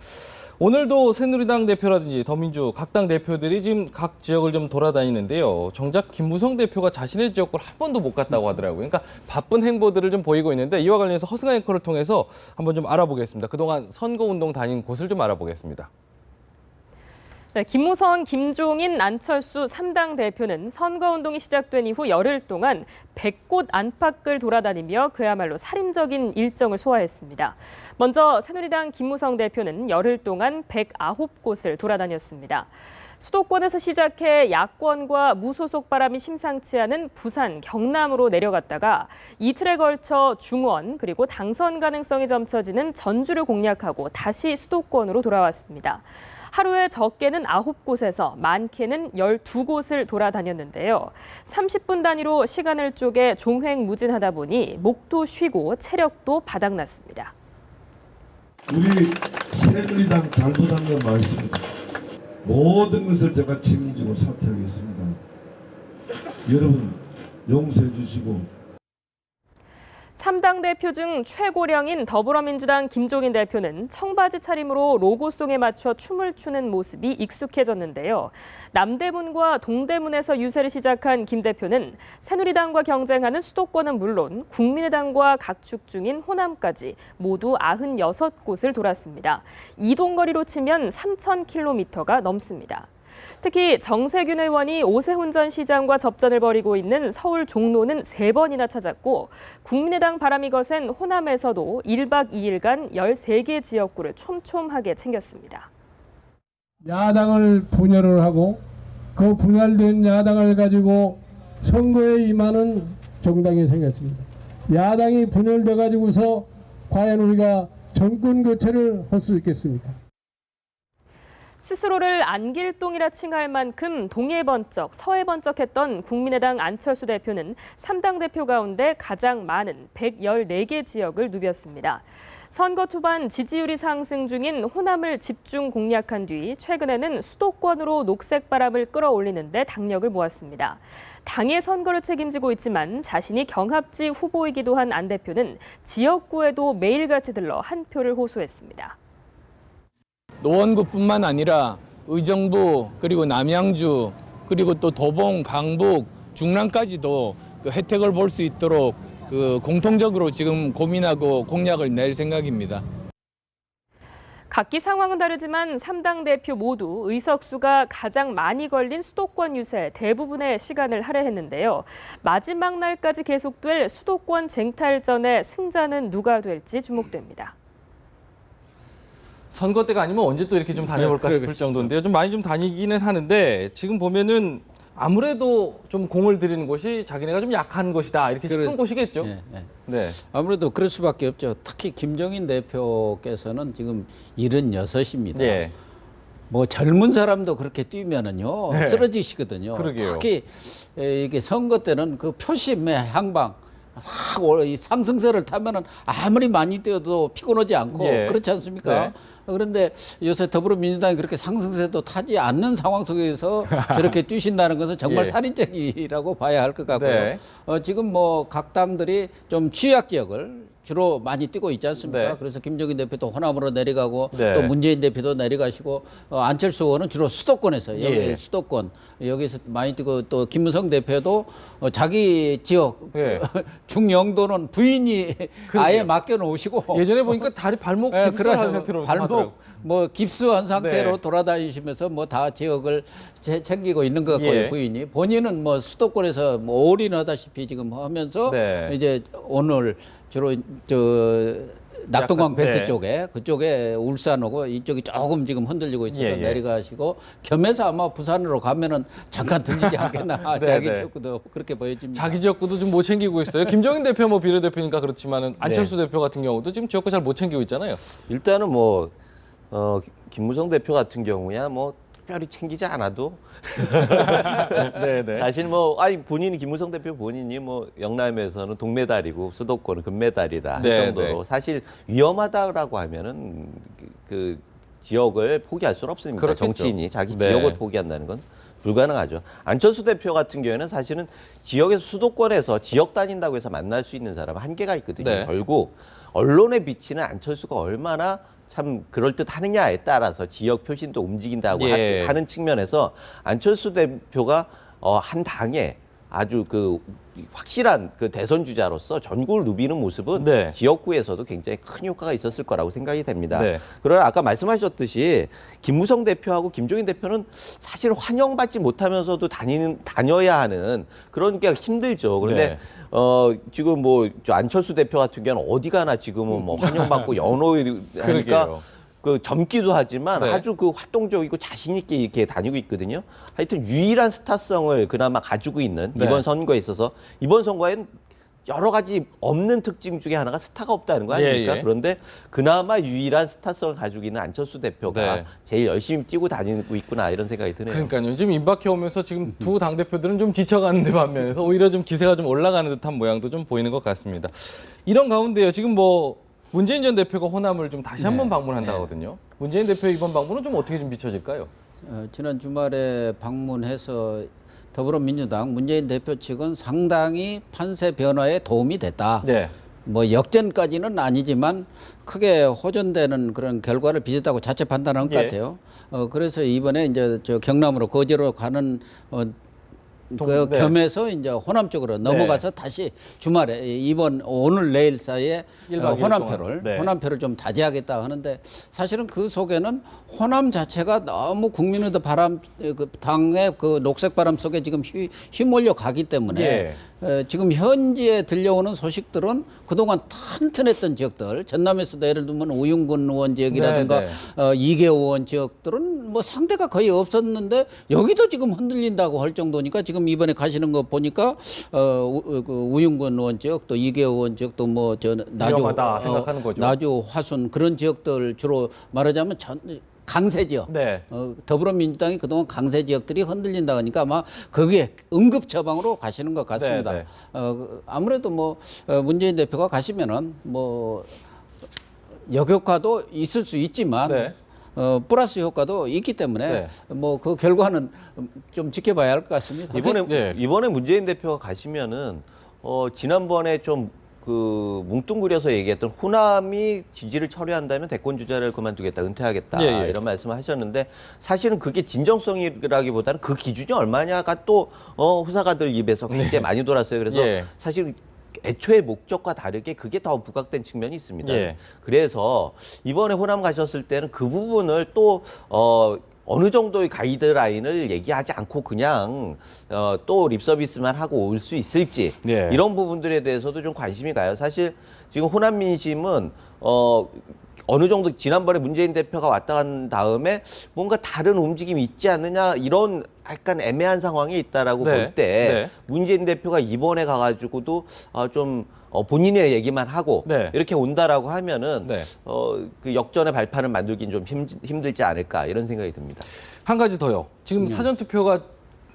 오늘도 새누리당 대표라든지 더민주 각 당 대표들이 지금 각 지역을 좀 돌아다니는데요. 정작 김무성 대표가 자신의 지역구를 한 번도 못 갔다고 하더라고요. 그러니까 바쁜 행보들을 좀 보이고 있는데 이와 관련해서 허승아 앵커를 통해서 한번 좀 알아보겠습니다. 그동안 선거운동 다닌 곳을 좀 알아보겠습니다. 네, 김무성, 김종인, 안철수 3당 대표는 선거운동이 시작된 이후 열흘 동안 100곳 안팎을 돌아다니며 그야말로 살인적인 일정을 소화했습니다. 먼저 새누리당 김무성 대표는 열흘 동안 109곳을 돌아다녔습니다. 수도권에서 시작해 야권과 무소속 바람이 심상치 않은 부산, 경남으로 내려갔다가 이틀에 걸쳐 중원 그리고 당선 가능성이 점쳐지는 전주를 공략하고 다시 수도권으로 돌아왔습니다. 하루에 적게는 9곳에서 많게는 12곳을 돌아다녔는데요. 30분 단위로 시간을 쪼개 종횡무진하다 보니 목도 쉬고 체력도 바닥났습니다. 우리 새누리당 잘못한 건 맞습니다. 모든 것을 제가 책임지고 사퇴하겠습니다. 여러분 용서해 주시고 3당 대표 중 최고령인 더불어민주당 김종인 대표는 청바지 차림으로 로고송에 맞춰 춤을 추는 모습이 익숙해졌는데요. 남대문과 동대문에서 유세를 시작한 김 대표는 새누리당과 경쟁하는 수도권은 물론 국민의당과 각축 중인 호남까지 모두 96곳을 돌았습니다. 이동거리로 치면 3,000km가 넘습니다. 특히 정세균 의원이 오세훈 전 시장과 접전을 벌이고 있는 서울 종로는 3번이나 찾았고 국민의당 바람이 거센 호남에서도 1박 2일간 13개 지역구를 촘촘하게 챙겼습니다. 야당을 분열을 하고 그 분열된 야당을 가지고 선거에 임하는 정당이 생겼습니다. 야당이 분열돼 가지고서 과연 우리가 정권 교체를 할 수 있겠습니까? 스스로를 안길동이라 칭할 만큼 동해번쩍, 서해번쩍했던 국민의당 안철수 대표는 3당 대표 가운데 가장 많은 114개 지역을 누볐습니다. 선거 초반 지지율이 상승 중인 호남을 집중 공략한 뒤 최근에는 수도권으로 녹색 바람을 끌어올리는 데 당력을 모았습니다. 당의 선거를 책임지고 있지만 자신이 경합지 후보이기도 한 안 대표는 지역구에도 매일같이 들러 한 표를 호소했습니다. 노원구뿐만 아니라 의정부 그리고 남양주 그리고 또 도봉, 강북, 중랑까지도 그 혜택을 볼 수 있도록 그 공통적으로 지금 고민하고 공약을 낼 생각입니다. 각기 상황은 다르지만 3당 대표 모두 의석수가 가장 많이 걸린 수도권 유세 대부분의 시간을 할애했는데요. 마지막 날까지 계속될 수도권 쟁탈전의 승자는 누가 될지 주목됩니다. 선거 때가 아니면 언제 또 이렇게 좀 다녀볼까 싶을 정도인데요. 좀 많이 좀 다니기는 하는데 지금 보면은 아무래도 좀 공을 들이는 곳이 자기네가 좀 약한 곳이다 이렇게 싶은 곳이겠죠. 네. 아무래도 그럴 수밖에 없죠. 특히 김종인 대표께서는 지금 76입니다. 예. 뭐 젊은 사람도 그렇게 뛰면은요 쓰러지시거든요. 그러게요. 특히 이게 선거 때는 그 표심의 향방 확 이 상승세를 타면은 아무리 많이 뛰어도 피곤하지 않고 그렇지 않습니까? 네. 그런데 요새 더불어민주당이 그렇게 상승세도 타지 않는 상황 속에서 저렇게 뛰신다는 것은 정말 살인적이라고 봐야 할 것 같고요. 네. 지금 뭐 각 당들이 좀 취약 지역을 주로 많이 뛰고 있지 않습니까? 그래서 김종인 대표도 호남으로 내려가고 또 문재인 대표도 내려가시고 안철수 의원은 주로 수도권에서 여기 수도권 여기서 많이 뛰고 또 김무성 대표도 자기 지역 중영도는 부인이 아예 맡겨놓으시고 예전에 보니까 다리 발목 깁스한 상태로 발목 뭐 깁스한 상태로 돌아다니시면서 뭐 다 지역을 챙기고 있는 것 같고요. 부인이 본인은 뭐 수도권에서 뭐 올인하다시피 지금 하면서 이제 오늘 주로 낙동강 벨트 쪽에 그쪽에 울산하고 이쪽이 조금 지금 흔들리고 있어서 내려가시고 겸해서 아마 부산으로 가면은 잠깐 들리지 않겠나. 자기 지역구도 그렇게 보여집니다. 자기 지역구도 좀 못 챙기고 있어요. 김종인 대표 뭐 비례대표니까 그렇지만은 안철수 대표 같은 경우도 지금 지역구 잘 못 챙기고 있잖아요. 일단은 뭐 김무성 대표 같은 경우야 뭐 특별히 챙기지 않아도 사실 뭐 본인이 김무성 대표 본인이 뭐 영남에서는 동메달이고 수도권은 금메달이다 할 정도로 사실 위험하다라고 하면은 그 지역을 포기할 수는 없습니다. 그렇겠죠. 정치인이 자기 지역을 포기한다는 건 불가능하죠. 안철수 대표 같은 경우에는 사실은 지역에서 수도권에서 지역 다닌다고 해서 만날 수 있는 사람은 한계가 있거든요. 결국 언론에 비치는 안철수가 얼마나 참 그럴듯하느냐에 따라서 지역 표심도 움직인다고 하는 측면에서 안철수 대표가 한 당에 아주 그 확실한 그 대선 주자로서 전국을 누비는 모습은 지역구에서도 굉장히 큰 효과가 있었을 거라고 생각이 됩니다. 그러나 아까 말씀하셨듯이 김무성 대표하고 김종인 대표는 사실 환영받지 못하면서도 다녀야 하는 그런 게 힘들죠. 그런데 지금 뭐 안철수 대표 같은 경우는 어디 가나 지금은 뭐 환영받고 연호하니까 그 젊기도 하지만 아주 그 활동적이고 자신 있게 이렇게 다니고 있거든요. 하여튼 유일한 스타성을 그나마 가지고 있는 이번 선거에 있어서 이번 선거엔 여러 가지 없는 특징 중에 하나가 스타가 없다는 거 아닙니까? 그런데 그나마 유일한 스타성을 가지고 있는 안철수 대표가 제일 열심히 뛰고 다니고 있구나 이런 생각이 드네요. 그러니까요. 지금 임박해 오면서 지금 두 당대표들은 좀 지쳐가는데 반면에서 오히려 좀 기세가 좀 올라가는 듯한 모양도 좀 보이는 것 같습니다. 이런 가운데요. 지금 뭐 문재인 전 대표가 호남을 좀 다시 한번 방문한다거든요. 문재인 대표의 이번 방문은 좀 어떻게 좀 비춰질까요? 지난 주말에 방문해서 더불어민주당 문재인 대표 측은 상당히 판세 변화에 도움이 됐다. 뭐 역전까지는 아니지만 크게 호전되는 그런 결과를 빚었다고 자체 판단한 것 같아요. 그래서 이번에 이제 경남으로 거제로 가는 그 겸해서 이제 호남 쪽으로 넘어가서 다시 주말에 오늘 내일 사이에 호남표를 좀 다지하겠다 하는데 사실은 그 속에는 호남 자체가 너무 국민의당 당의 그 녹색 바람 속에 지금 휘몰려 가기 때문에 지금 현지에 들려오는 소식들은 그동안 튼튼했던 지역들 전남에서도 예를 들면 우윤근 의원 지역이라든가 이계호 의원 지역들은 뭐 상대가 거의 없었는데 여기도 지금 흔들린다고 할 정도니까 지금 이번에 가시는 거 보니까 그 우윤권 의원 지역 또 이계호 의원 지역 또 뭐 저 나주 위험하다 생각하는 거죠. 나주 화순 그런 지역들 주로 말하자면 강세 지역. 네. 더불어민주당이 그동안 강세 지역들이 흔들린다 하니까 아마 거기에 응급 처방으로 가시는 것 같습니다. 네, 아무래도 뭐 문재인 대표가 가시면은 뭐 역효과도 있을 수 있지만 네. 플러스 효과도 있기 때문에 뭐 그 결과는 좀 지켜봐야 할 것 같습니다. 이번에 문재인 대표가 가시면은 지난번에 좀 그 뭉뚱그려서 얘기했던 호남이 지지를 철회한다면 대권 주자를 그만두겠다, 은퇴하겠다 이런 말씀을 하셨는데 사실은 그게 진정성이라기보다는 그 기준이 얼마냐가 또 후사가들 입에서 굉장히 많이 돌았어요. 그래서 사실 애초에 목적과 다르게 그게 더 부각된 측면이 있습니다. 그래서 이번에 호남 가셨을 때는 그 부분을 또 어느 정도의 가이드라인을 얘기하지 않고 그냥 또 립서비스만 하고 올 수 있을지 이런 부분들에 대해서도 좀 관심이 가요. 사실 지금 호남 민심은 어느 정도 지난번에 문재인 대표가 왔다 간 다음에 뭔가 다른 움직임이 있지 않느냐 이런 약간 애매한 상황에 있다라고 볼 때 문재인 대표가 이번에 가가지고도 좀 본인의 얘기만 하고 이렇게 온다라고 하면은 그 역전의 발판을 만들긴 좀 힘들지 않을까 이런 생각이 듭니다. 한 가지 더요. 지금 사전 투표가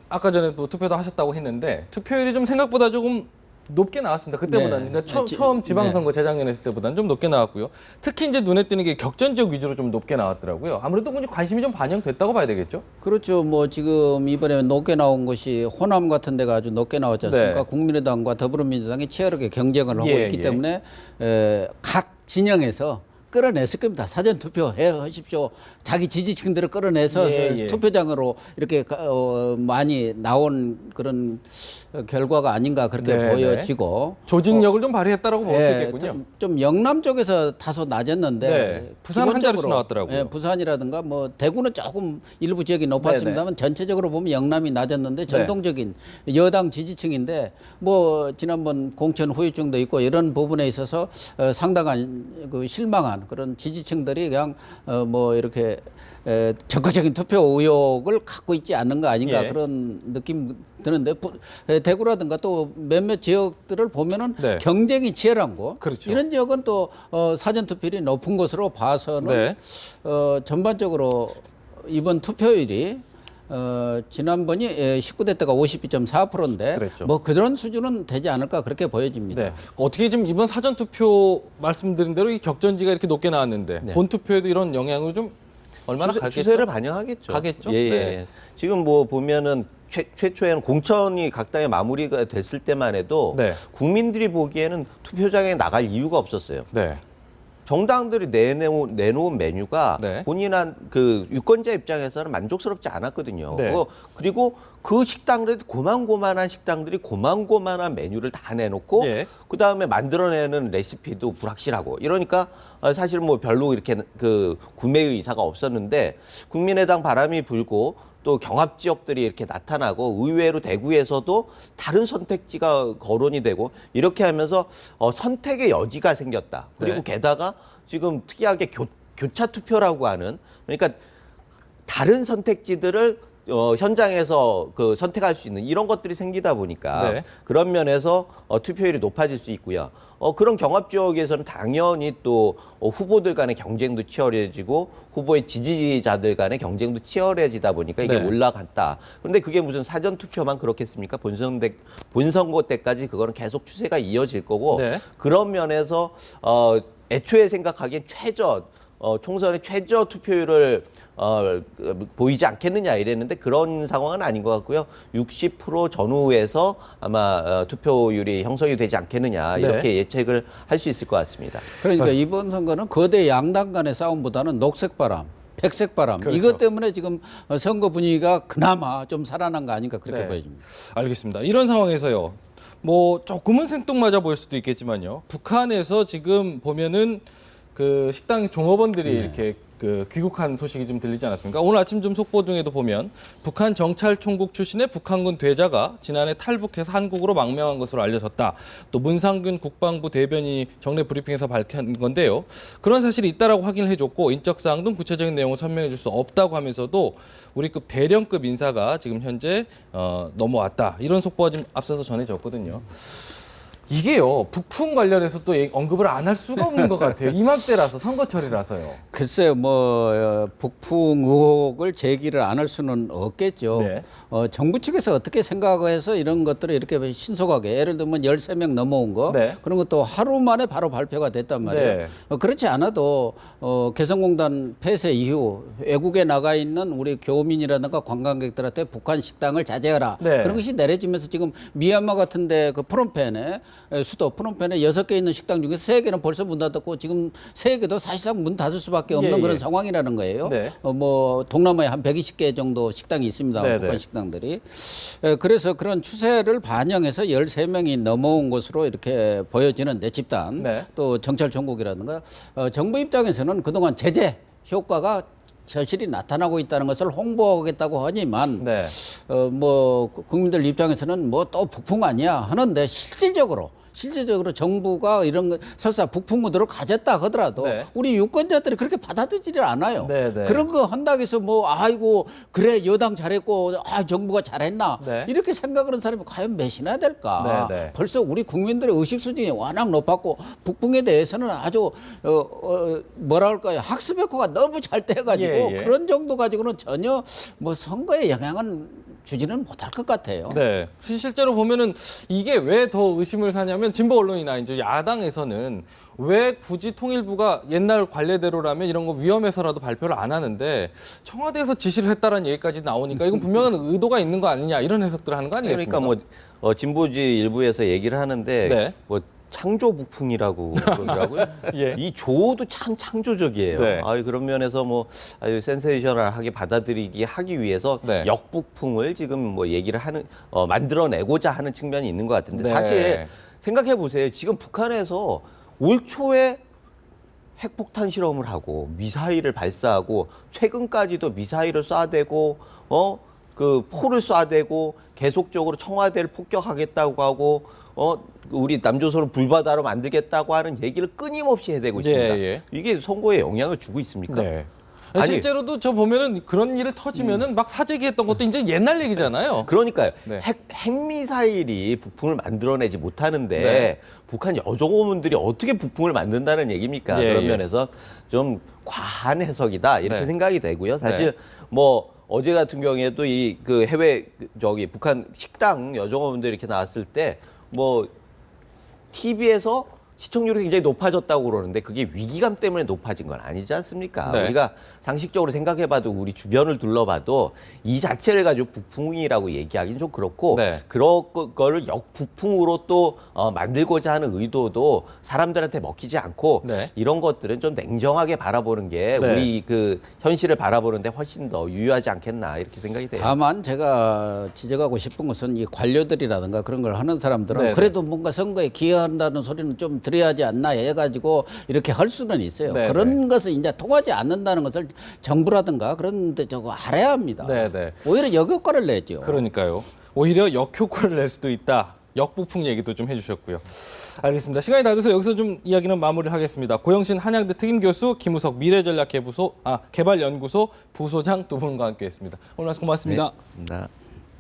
아까 전에 또 투표도 하셨다고 했는데 투표율이 좀 생각보다 조금 높게 나왔습니다. 그때보다는 그러니까 처음 지방선거 재작년에 했을 때보다는 좀 높게 나왔고요. 특히 이제 눈에 띄는 게 격전 지역 위주로 좀 높게 나왔더라고요. 아무래도 관심이 좀 반영됐다고 봐야 되겠죠? 그렇죠. 뭐 지금 이번에 높게 나온 것이 호남 같은 데가 아주 높게 나왔지 않습니까? 국민의당과 더불어민주당이 치열하게 경쟁을 하고 있기 때문에 각 진영에서 끌어냈을 겁니다. 사전 투표 하십시오. 자기 지지층들을 끌어내서 투표장으로 이렇게 많이 나온 그런 결과가 아닌가 그렇게 보여지고 조직력을 좀 발휘했다라고 볼 수 있겠군요. 좀 영남 쪽에서 다소 낮았는데 부산 한 자릿수 나왔더라고요. 부산이라든가 뭐 대구는 조금 일부 지역이 높았습니다만 전체적으로 보면 영남이 낮았는데 전통적인 여당 지지층인데 뭐 지난번 공천 후유증도 있고 이런 부분에 있어서 상당한 그 실망한 그런 지지층들이 그냥 뭐 이렇게 적극적인 투표 의욕을 갖고 있지 않는 거 아닌가 그런 느낌 드는데 대구라든가 또 몇몇 지역들을 보면은 경쟁이 치열한 거 이런 지역은 또 사전 투표율이 높은 것으로 봐서는 전반적으로 이번 투표율이 지난번이 19대 때가 52.4%인데 뭐 그런 수준은 되지 않을까 그렇게 보여집니다. 어떻게 지금 이번 사전 투표 말씀드린 대로 이 격전지가 이렇게 높게 나왔는데 본 투표에도 이런 영향을 좀 얼마나 가겠죠? 추세를 반영하겠죠. 가겠죠? 지금 뭐 보면은 최초에는 공천이 각 당에 마무리가 됐을 때만 해도 국민들이 보기에는 투표장에 나갈 이유가 없었어요. 정당들이 내놓은 메뉴가 본인한 그 유권자 입장에서는 만족스럽지 않았거든요. 그리고 그 식당들이 고만고만한 식당들이 고만고만한 메뉴를 다 내놓고 그 다음에 만들어내는 레시피도 불확실하고 이러니까 사실 뭐 별로 이렇게 그 구매의 의사가 없었는데 국민의당 바람이 불고 또 경합 지역들이 이렇게 나타나고 의외로 대구에서도 다른 선택지가 거론이 되고 이렇게 하면서 선택의 여지가 생겼다. 그리고 게다가 지금 특이하게 교차 투표라고 하는 그러니까 다른 선택지들을 현장에서 그 선택할 수 있는 이런 것들이 생기다 보니까 그런 면에서 투표율이 높아질 수 있고요. 그런 경합 지역에서는 당연히 또 후보들 간의 경쟁도 치열해지고 후보의 지지자들 간의 경쟁도 치열해지다 보니까 이게 올라갔다. 그런데 그게 무슨 사전 투표만 그렇겠습니까? 본선거 때까지 그거는 계속 추세가 이어질 거고 그런 면에서 애초에 생각하기엔 총선의 최저 투표율을 보이지 않겠느냐 이랬는데 그런 상황은 아닌 것 같고요. 60% 전후에서 아마 투표율이 형성이 되지 않겠느냐 이렇게 예측을 할 수 있을 것 같습니다. 그러니까 이번 선거는 거대 양당 간의 싸움보다는 녹색 바람, 백색 바람 이것 때문에 지금 선거 분위기가 그나마 좀 살아난 거 아닌가 그렇게 보여집니다. 알겠습니다. 이런 상황에서요. 뭐 조금은 생뚱맞아 보일 수도 있겠지만요. 북한에서 지금 보면은 그 식당 종업원들이 이렇게 그 귀국한 소식이 좀 들리지 않았습니까? 오늘 아침 좀 속보 중에도 보면 북한 정찰총국 출신의 북한군 대자가 지난해 탈북해서 한국으로 망명한 것으로 알려졌다. 또 문상균 국방부 대변인이 정례 브리핑에서 밝힌 건데요. 그런 사실이 있다라고 확인을 해줬고 인적 사항 등 구체적인 내용을 설명해 줄 수 없다고 하면서도 우리급 대령급 인사가 지금 현재 넘어왔다. 이런 속보가 좀 앞서서 전해졌거든요. 이게요, 북풍 관련해서 또 언급을 안 할 수가 없는 것 같아요. 이맘때라서, 선거철이라서요. 글쎄요, 북풍 의혹을 제기를 안 할 수는 없겠죠. 네. 정부 측에서 어떻게 생각해서 이런 것들을 이렇게 신속하게, 예를 들면 13명 넘어온 거, 네. 그런 것도 하루 만에 바로 발표가 됐단 말이에요. 네. 그렇지 않아도 개성공단 폐쇄 이후 외국에 나가 있는 우리 교민이라든가 관광객들한테 북한 식당을 자제하라. 네. 그런 것이 내려지면서 지금 미얀마 같은데 그 프놈펜에 수도 프놈펜에 6개 있는 식당 중에서 3개는 벌써 문 닫았고 지금 3개도 사실상 문 닫을 수밖에 없는 그런 상황이라는 거예요. 네. 동남아에 한 120개 정도 식당이 있습니다. 네, 북한 네. 식당들이. 그래서 그런 추세를 반영해서 13명이 넘어온 것으로 이렇게 보여지는데 집단 네. 또 정찰총국이라든가 정부 입장에서는 그동안 제재 효과가 절실히 나타나고 있다는 것을 홍보하겠다고 하지만 네. 국민들 입장에서는 또 북풍 아니야 하는데 실질적으로 정부가 이런 거 설사 북풍 무드를 가졌다 하더라도 네. 우리 유권자들이 그렇게 받아들이질 않아요. 네, 네. 그런 거 한다고 해서 아이고 그래 여당 잘했고 정부가 잘했나 네. 이렇게 생각하는 사람이 과연 몇이나 될까. 네, 네. 벌써 우리 국민들의 의식 수준이 워낙 높았고 북풍에 대해서는 아주 학습 효과가 너무 잘 돼가지고 예. 그런 정도 가지고는 전혀 선거에 영향은 주지는 못할 것 같아요. 네. 실제로 보면은 이게 왜 더 의심을 사냐면 진보 언론이나 이제 야당에서는 왜 굳이 통일부가 옛날 관례대로라면 이런 거 위험해서라도 발표를 안 하는데 청와대에서 지시를 했다라는 얘기까지 나오니까 이건 분명한 의도가 있는 거 아니냐 이런 해석들을 하는 거 아니겠습니까? 그러니까 진보지 일부에서 얘기를 하는데 네. 창조 북풍이라고 그러더라고요. 예. 이 조도 참 창조적이에요. 네. 그런 면에서 아주 센세이셔널하게 하기 위해서 네. 역북풍을 지금 얘기를 만들어내고자 하는 측면이 있는 것 같은데 네. 사실 생각해 보세요. 지금 북한에서 올 초에 핵폭탄 실험을 하고 미사일을 발사하고 최근까지도 미사일을 쏴대고 포를 쏴대고 계속적으로 청와대를 폭격하겠다고 하고 우리 남조선을 불바다로 만들겠다고 하는 얘기를 끊임없이 해대고 있습니다. 예. 이게 선거에 영향을 주고 있습니까? 네. 아니, 실제로도 저 보면은 그런 일을 터지면은 막 사재기했던 것도 이제 옛날 얘기잖아요. 그러니까요. 네. 핵미사일이 북풍을 만들어내지 못하는데 네. 북한 여종어문들이 어떻게 북풍을 만든다는 얘기입니까? 예, 그런 예. 면에서 좀 과한 해석이다 이렇게 네. 생각이 되고요. 사실 어제 같은 경우에도 북한 식당 여종어문들이 이렇게 나왔을 때 TV에서 시청률이 굉장히 높아졌다고 그러는데 그게 위기감 때문에 높아진 건 아니지 않습니까? 네. 우리가 상식적으로 생각해봐도 우리 주변을 둘러봐도 이 자체를 가지고 북풍이라고 얘기하기는 좀 그렇고 네. 그런 거를 역북풍으로 또 만들고자 하는 의도도 사람들한테 먹히지 않고 네. 이런 것들은 좀 냉정하게 바라보는 게 네. 우리 그 현실을 바라보는데 훨씬 더 유효하지 않겠나 이렇게 생각이 돼요. 다만 제가 지적하고 싶은 것은 이 관료들이라든가 그런 걸 하는 사람들은 네네. 그래도 뭔가 선거에 기여한다는 소리는 좀 드려야지 않나 해가지고 이렇게 할 수는 있어요. 네네. 그런 것을 이제 통하지 않는다는 것을 정부라든가 그런 데 저거 알아야 합니다. 네네. 오히려 역효과를 내죠. 그러니까요. 오히려 역효과를 낼 수도 있다. 역북풍 얘기도 좀 해주셨고요. 알겠습니다. 시간이 다 돼서 여기서 좀 이야기는 마무리를 하겠습니다. 고영신 한양대 특임교수, 김우석 미래전략개발연구소 부소장 두 분과 함께했습니다. 오늘 말씀 고맙습니다. 네, 고맙습니다.